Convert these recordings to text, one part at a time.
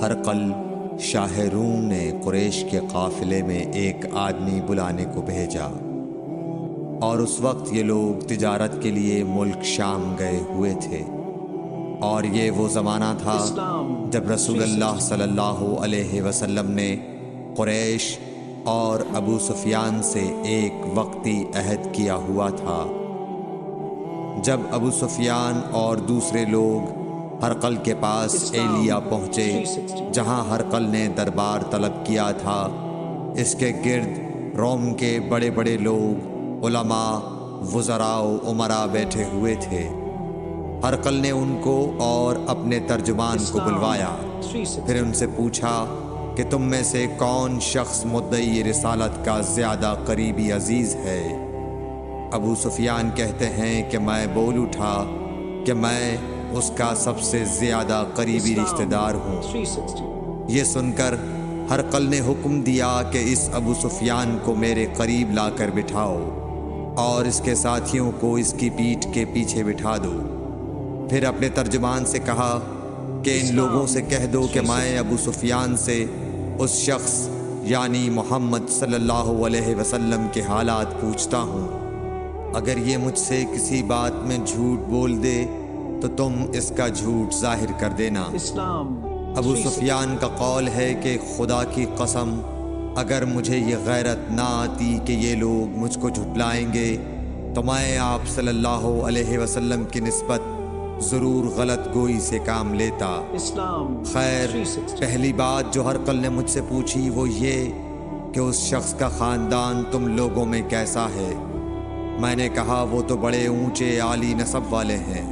ہرقل شاہ روم نے قریش کے قافلے میں ایک آدمی بلانے کو بھیجا، اور اس وقت یہ لوگ تجارت کے لیے ملک شام گئے ہوئے تھے، اور یہ وہ زمانہ تھا جب رسول اللہ صلی اللہ علیہ وسلم نے قریش اور ابو سفیان سے ایک وقتی عہد کیا ہوا تھا۔ جب ابو سفیان اور دوسرے لوگ ہرقل کے پاس ایلیا پہنچے جہاں ہرقل نے دربار طلب کیا تھا، اس کے گرد روم کے بڑے بڑے لوگ، علماء، وزراء و امراء بیٹھے ہوئے تھے۔ ہرقل نے ان کو اور اپنے ترجمان کو بلوایا، پھر ان سے پوچھا کہ تم میں سے کون شخص مدعی رسالت کا زیادہ قریبی عزیز ہے؟ ابو سفیان کہتے ہیں کہ میں بول اٹھا کہ میں اس کا سب سے زیادہ قریبی رشتہ دار ہوں۔ یہ سن کر ہرقل نے حکم دیا کہ اس ابو سفیان کو میرے قریب لا کر بٹھاؤ اور اس کے ساتھیوں کو اس کی پیٹھ کے پیچھے بٹھا دو۔ پھر اپنے ترجمان سے کہا کہ ان لوگوں سے کہہ دو کہ میں ابو سفیان سے اس شخص یعنی محمد صلی اللہ علیہ وسلم کے حالات پوچھتا ہوں۔ اگر یہ مجھ سے کسی بات میں جھوٹ بول دے تو تم اس کا جھوٹ ظاہر کر دینا۔ ابو سفیان کا قول ہے کہ خدا کی قسم، اگر مجھے یہ غیرت نہ آتی کہ یہ لوگ مجھ کو جھٹلائیں گے تو میں آپ صلی اللہ علیہ وسلم کی نسبت ضرور غلط گوئی سے کام لیتا۔ خیر، پہلی بات جو ہرقل نے مجھ سے پوچھی وہ یہ کہ اس شخص کا خاندان تم لوگوں میں کیسا ہے؟ میں نے کہا وہ تو بڑے اونچے عالی نسب والے ہیں۔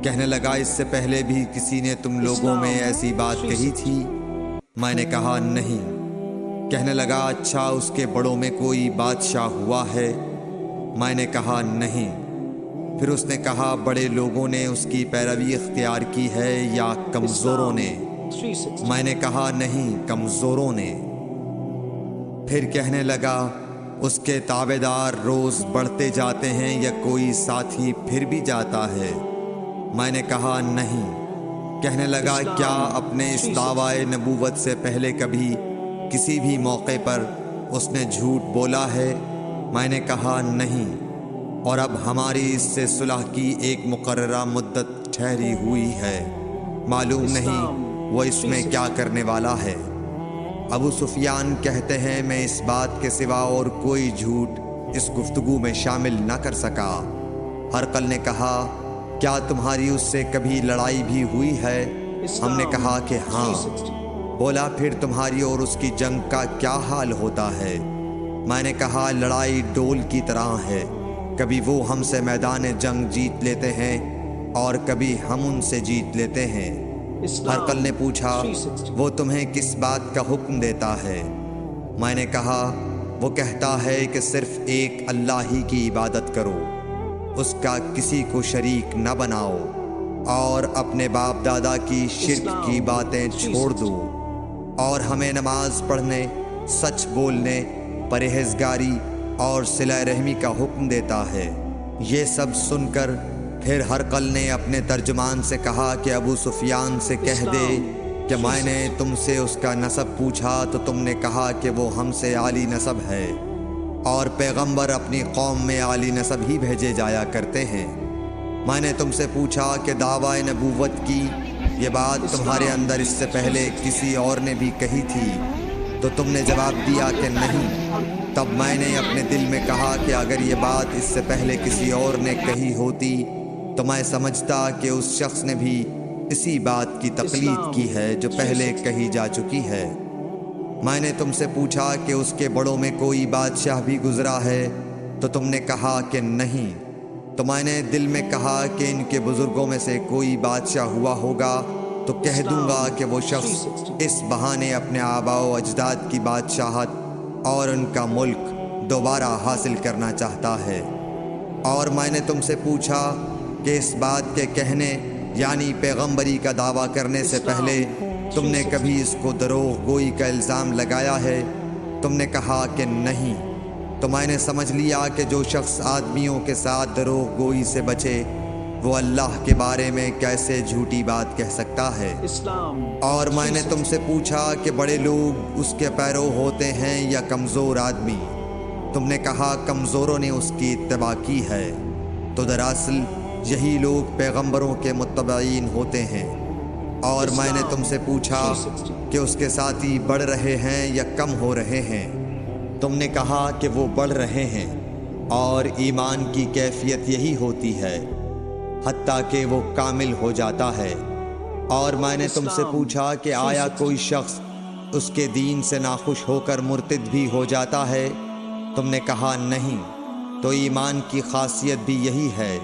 کہنے لگا اس سے پہلے بھی کسی نے تم لوگوں میں ایسی بات کہی تھی؟ میں نے کہا نہیں۔ کہنے لگا اچھا اس کے بڑوں میں کوئی بادشاہ ہوا ہے؟ میں نے کہا نہیں۔ پھر اس نے کہا بڑے لوگوں نے اس کی پیروی اختیار کی ہے یا کمزوروں نے؟ میں نے کہا نہیں، کمزوروں نے۔ پھر کہنے لگا اس کے تابعدار روز بڑھتے جاتے ہیں یا کوئی ساتھی پھر بھی جاتا ہے؟ میں نے کہا نہیں۔ کہنے لگا کیا اپنے اس دعوی نبوت سے پہلے کبھی کسی بھی موقع پر اس نے جھوٹ بولا ہے؟ میں نے کہا نہیں، اور اب ہماری اس سے صلح کی ایک مقررہ مدت ٹھہری ہوئی ہے، معلوم نہیں وہ اس میں کیا کرنے والا ہے۔ ابو سفیان کہتے ہیں میں اس بات کے سوا اور کوئی جھوٹ اس گفتگو میں شامل نہ کر سکا۔ ہرقل نے کہا کیا تمہاری اس سے کبھی لڑائی بھی ہوئی ہے؟ ہم نے کہا کہ ہاں۔ بولا پھر تمہاری اور اس کی جنگ کا کیا حال ہوتا ہے؟ میں نے کہا لڑائی ڈول کی طرح ہے، کبھی وہ ہم سے میدان جنگ جیت لیتے ہیں اور کبھی ہم ان سے جیت لیتے ہیں۔ ہرقل نے پوچھا وہ تمہیں کس بات کا حکم دیتا ہے؟ میں نے کہا وہ کہتا ہے کہ صرف ایک اللہ ہی کی عبادت کرو، اس کا کسی کو شریک نہ بناؤ، اور اپنے باپ دادا کی شرک کی باتیں چھوڑ دو، اور ہمیں نماز پڑھنے، سچ بولنے، پرہیزگاری اور صلہ رحمی کا حکم دیتا ہے۔ یہ سب سن کر پھر ہرقل نے اپنے ترجمان سے کہا کہ ابو سفیان سے کہہ دے کہ میں نے تم سے اس کا نسب پوچھا تو تم نے کہا کہ وہ ہم سے عالی نسب ہے، اور پیغمبر اپنی قوم میں عالی نسب ہی بھیجے جایا کرتے ہیں۔ میں نے تم سے پوچھا کہ دعوی نبوت کی یہ بات تمہارے اندر اس سے پہلے کسی اور نے بھی کہی تھی؟ تو تم نے جواب دیا کہ نہیں۔ تب میں نے اپنے دل میں کہا کہ اگر یہ بات اس سے پہلے کسی اور نے کہی ہوتی تو میں سمجھتا کہ اس شخص نے بھی اسی بات کی تقلید کی ہے جو پہلے کہی جا چکی ہے۔ میں نے تم سے پوچھا کہ اس کے بڑوں میں کوئی بادشاہ بھی گزرا ہے؟ تو تم نے کہا کہ نہیں۔ تو میں نے دل میں کہا کہ ان کے بزرگوں میں سے کوئی بادشاہ ہوا ہوگا تو کہہ دوں گا کہ وہ شخص اس بہانے اپنے آباء و اجداد کی بادشاہت اور ان کا ملک دوبارہ حاصل کرنا چاہتا ہے۔ اور میں نے تم سے پوچھا کہ اس بات کے کہنے یعنی پیغمبری کا دعویٰ کرنے سے پہلے تم نے کبھی اس کو دروغ گوئی کا الزام لگایا ہے؟ تم نے کہا کہ نہیں۔ تو میں نے سمجھ لیا کہ جو شخص آدمیوں کے ساتھ دروغ گوئی سے بچے وہ اللہ کے بارے میں کیسے جھوٹی بات کہہ سکتا ہے؟ اور میں نے تم سے پوچھا کہ بڑے لوگ اس کے پیرو ہوتے ہیں یا کمزور آدمی؟ تم نے کہا کمزوروں نے اس کی اتباع کی ہے۔ تو دراصل یہی لوگ پیغمبروں کے متبعین ہوتے ہیں۔ اور میں نے تم سے پوچھا کہ اس کے ساتھی بڑھ رہے ہیں یا کم ہو رہے ہیں؟ تم نے کہا کہ وہ بڑھ رہے ہیں، اور ایمان کی کیفیت یہی ہوتی ہے حتیٰ کہ وہ کامل ہو جاتا ہے۔ اور میں نے تم سے پوچھا کہ آیا کوئی شخص اس کے دین سے ناخوش ہو کر مرتد بھی ہو جاتا ہے؟ تم نے کہا نہیں۔ تو ایمان کی خاصیت بھی یہی ہے،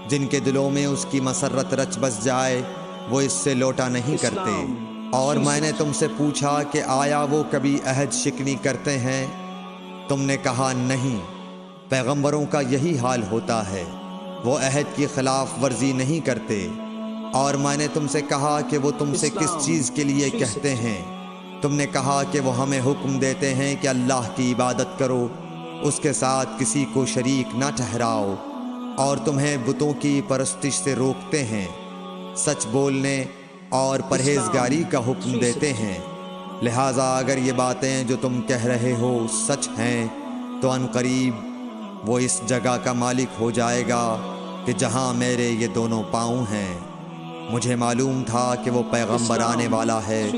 جن کے دلوں میں اس کی مسرت رچ بس جائے وہ اس سے لوٹا نہیں کرتے۔ اور میں نے تم سے پوچھا کہ آیا وہ کبھی عہد شکنی کرتے ہیں؟ تم نے کہا نہیں۔ پیغمبروں کا یہی حال ہوتا ہے، وہ عہد کی خلاف ورزی نہیں کرتے۔ اور میں نے تم سے کہا کہ وہ تم سے کس چیز کے لیے کہتے ہیں؟ تم نے کہا کہ وہ ہمیں حکم دیتے ہیں کہ اللہ کی عبادت کرو، اس کے ساتھ کسی کو شریک نہ ٹھہراؤ، اور تمہیں بتوں کی پرستش سے روکتے ہیں، سچ بولنے اور پرہیزگاری کا حکم دیتے ہیں۔ لہٰذا اگر یہ باتیں جو تم کہہ رہے ہو سچ ہیں تو ان قریب وہ اس جگہ کا مالک ہو جائے گا کہ جہاں میرے یہ دونوں پاؤں ہیں۔ مجھے معلوم تھا کہ وہ پیغمبر آنے والا ہے،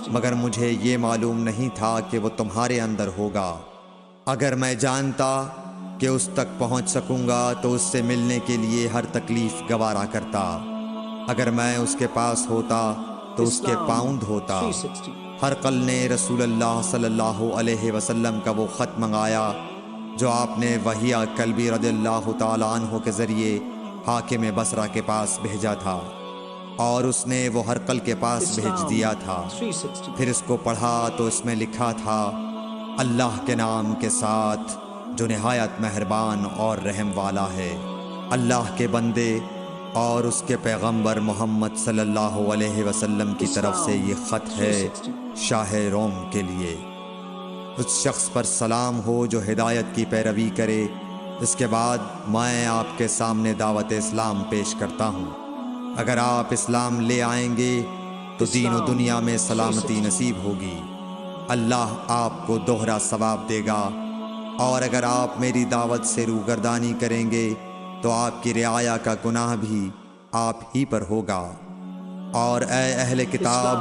مگر مجھے یہ معلوم نہیں تھا کہ وہ تمہارے اندر ہوگا۔ اگر میں جانتا کہ اس تک پہنچ سکوں گا تو اس سے ملنے کے لیے ہر تکلیف گوارا کرتا۔ اگر میں اس کے پاس ہوتا تو اس کے پاؤں دھوتا۔ ہرقل نے رسول اللہ صلی اللہ علیہ وسلم کا وہ خط منگایا جو آپ نے وحیہ کلبی رضی اللہ تعالیٰ عنہ کے ذریعے حاکم بصرہ کے پاس بھیجا تھا، اور اس نے وہ ہرقل کے پاس بھیج دیا تھا۔ پھر اس کو پڑھا تو اس میں لکھا تھا، اللہ کے نام کے ساتھ جو نہایت مہربان اور رحم والا ہے۔ اللہ کے بندے اور اس کے پیغمبر محمد صلی اللہ علیہ وسلم کی طرف سے یہ خط ہے شاہ روم کے لیے۔ اس شخص پر سلام ہو جو ہدایت کی پیروی کرے۔ اس کے بعد میں آپ کے سامنے دعوت اسلام پیش کرتا ہوں۔ اگر آپ اسلام لے آئیں گے تو دین و دنیا میں سلامتی نصیب ہوگی، اللہ آپ کو دوہرا ثواب دے گا۔ اور اگر آپ میری دعوت سے روگردانی کریں گے تو آپ کی رعایا کا گناہ بھی آپ ہی پر ہوگا۔ اور اے اہل کتاب،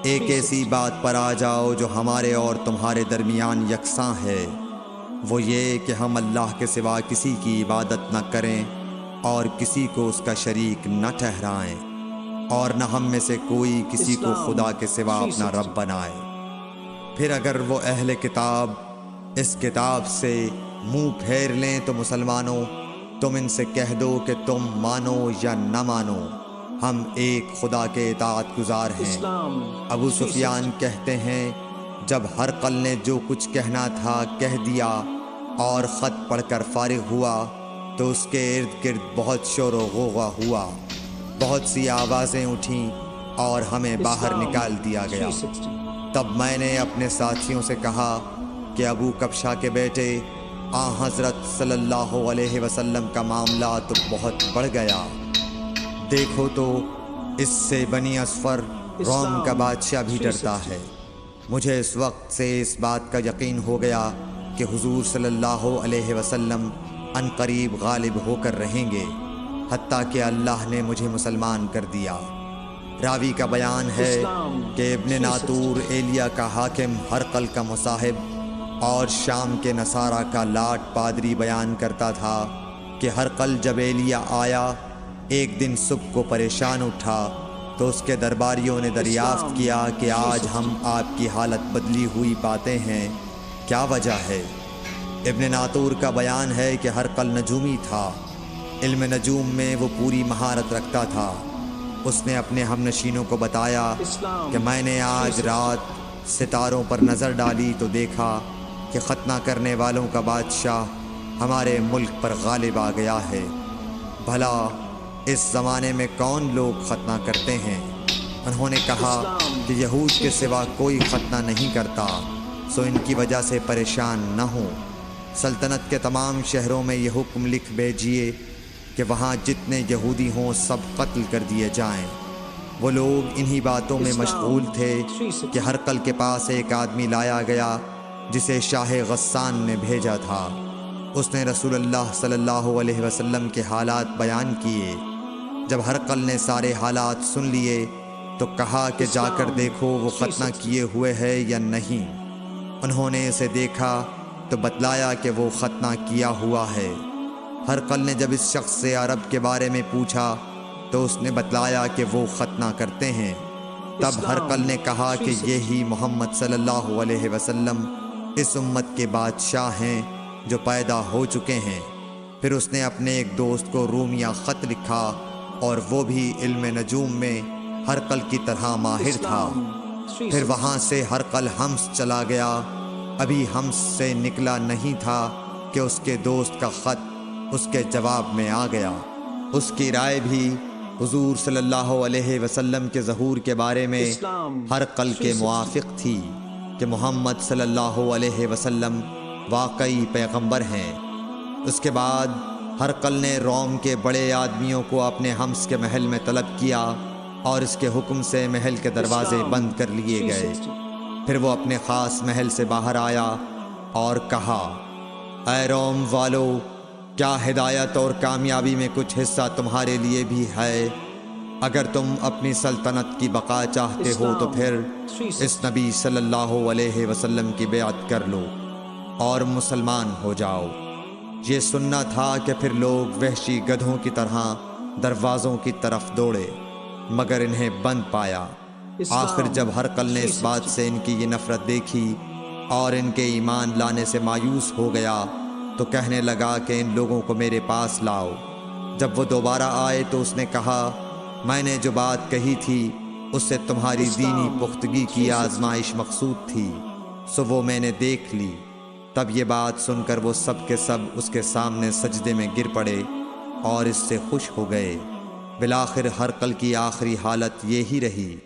ایک ایسی بات پر آ جاؤ جو ہمارے اور تمہارے درمیان یکساں ہے، وہ یہ کہ ہم اللہ کے سوا کسی کی عبادت نہ کریں اور کسی کو اس کا شریک نہ ٹھہرائیں، اور نہ ہم میں سے کوئی کسی کو خدا کے سوا اپنا رب بنائے۔ پھر اگر وہ اہل کتاب اس کتاب سے منہ پھیر لیں تو مسلمانوں، تم ان سے کہہ دو کہ تم مانو یا نہ مانو، ہم ایک خدا کے اطاعت گزار ہیں۔ ابو سفیان کہتے ہیں، جب ہرقل نے جو کچھ کہنا تھا کہہ دیا اور خط پڑھ کر فارغ ہوا تو اس کے ارد گرد بہت شور و غوغا ہوا، بہت سی آوازیں اٹھیں اور ہمیں باہر نکال دیا گیا۔ تب میں نے اپنے ساتھیوں سے کہا کہ ابو کبشہ کے بیٹے حضرت صلی اللہ علیہ وسلم کا معاملہ تو بہت بڑھ گیا۔ دیکھو تو اس سے بنی اصفر روم کا بادشاہ بھی ڈرتا ہے۔ مجھے اس وقت سے اس بات کا یقین ہو گیا کہ حضور صلی اللہ علیہ وسلم ان قریب غالب ہو کر رہیں گے، حتیٰ کہ اللہ نے مجھے مسلمان کر دیا۔ راوی کا بیان ہے کہ ابن ناطور ایلیا کا حاکم ہرقل کا مصاحب اور شام کے نصارہ کا لاٹ پادری بیان کرتا تھا کہ ہرقل جب ایلیا آیا ایک دن صبح کو پریشان اٹھا تو اس کے درباریوں نے دریافت کیا کہ آج ہم آپ کی حالت بدلی ہوئی پاتے ہیں، کیا وجہ ہے؟ ابن ناطور کا بیان ہے کہ ہرقل نجومی تھا، علم نجوم میں وہ پوری مہارت رکھتا تھا۔ اس نے اپنے ہم نشینوں کو بتایا کہ میں نے آج رات ستاروں پر نظر ڈالی تو دیکھا کہ ختنہ کرنے والوں کا بادشاہ ہمارے ملک پر غالب آ گیا ہے۔ بھلا اس زمانے میں کون لوگ ختنہ کرتے ہیں؟ انہوں نے کہا کہ یہود کے سوا کوئی ختنہ نہیں کرتا، سو ان کی وجہ سے پریشان نہ ہوں۔ سلطنت کے تمام شہروں میں یہ حکم لکھ بھیجیے کہ وہاں جتنے یہودی ہوں سب قتل کر دیے جائیں۔ وہ لوگ انہی باتوں میں مشغول تھے کہ ہرقل کے پاس ایک آدمی لایا گیا جسے شاہ غسان نے بھیجا تھا۔ اس نے رسول اللہ صلی اللہ علیہ وسلم کے حالات بیان کیے۔ جب ہرقل نے سارے حالات سن لیے تو کہا کہ جا کر دیکھو وہ ختنہ کیے ہوئے ہے یا نہیں۔ انہوں نے اسے دیکھا تو بتلایا کہ وہ ختنہ کیا ہوا ہے۔ ہرقل نے جب اس شخص سے عرب کے بارے میں پوچھا تو اس نے بتلایا کہ وہ ختنہ کرتے ہیں۔ تب ہرقل نے کہا کہ یہی محمد صلی اللہ علیہ وسلم اس امت کے بادشاہ ہیں جو پیدا ہو چکے ہیں۔ پھر اس نے اپنے ایک دوست کو رومیہ خط لکھا اور وہ بھی علم نجوم میں ہرقل کی طرح ماہر تھا۔ پھر وہاں سے ہرقل حمص چلا گیا۔ ابھی حمص سے نکلا نہیں تھا کہ اس کے دوست کا خط اس کے جواب میں آ گیا۔ اس کی رائے بھی حضور صلی اللہ علیہ وسلم کے ظہور کے بارے میں ہرقل کے موافق تھی کہ محمد صلی اللہ علیہ وسلم واقعی پیغمبر ہیں۔ اس کے بعد ہرقل نے روم کے بڑے آدمیوں کو اپنے حمص کے محل میں طلب کیا اور اس کے حکم سے محل کے دروازے بند کر لیے گئے۔ پھر وہ اپنے خاص محل سے باہر آیا اور کہا، اے روم والو، کیا ہدایت اور کامیابی میں کچھ حصہ تمہارے لیے بھی ہے؟ اگر تم اپنی سلطنت کی بقا چاہتے ہو تو پھر اس نبی صلی اللہ علیہ وسلم کی بیعت کر لو اور مسلمان ہو جاؤ۔ یہ سننا تھا کہ پھر لوگ وحشی گدھوں کی طرح دروازوں کی طرف دوڑے مگر انہیں بند پایا۔ آخر جب ہرقل نے اس بات سے ان کی یہ نفرت دیکھی اور ان کے ایمان لانے سے مایوس ہو گیا تو کہنے لگا کہ ان لوگوں کو میرے پاس لاؤ۔ جب وہ دوبارہ آئے تو اس نے کہا، میں نے جو بات کہی تھی اس سے تمہاری دینی پختگی کی آزمائش مقصود تھی، سو وہ میں نے دیکھ لی۔ تب یہ بات سن کر وہ سب کے سب اس کے سامنے سجدے میں گر پڑے اور اس سے خوش ہو گئے۔ بالآخر ہرقل کی آخری حالت یہی رہی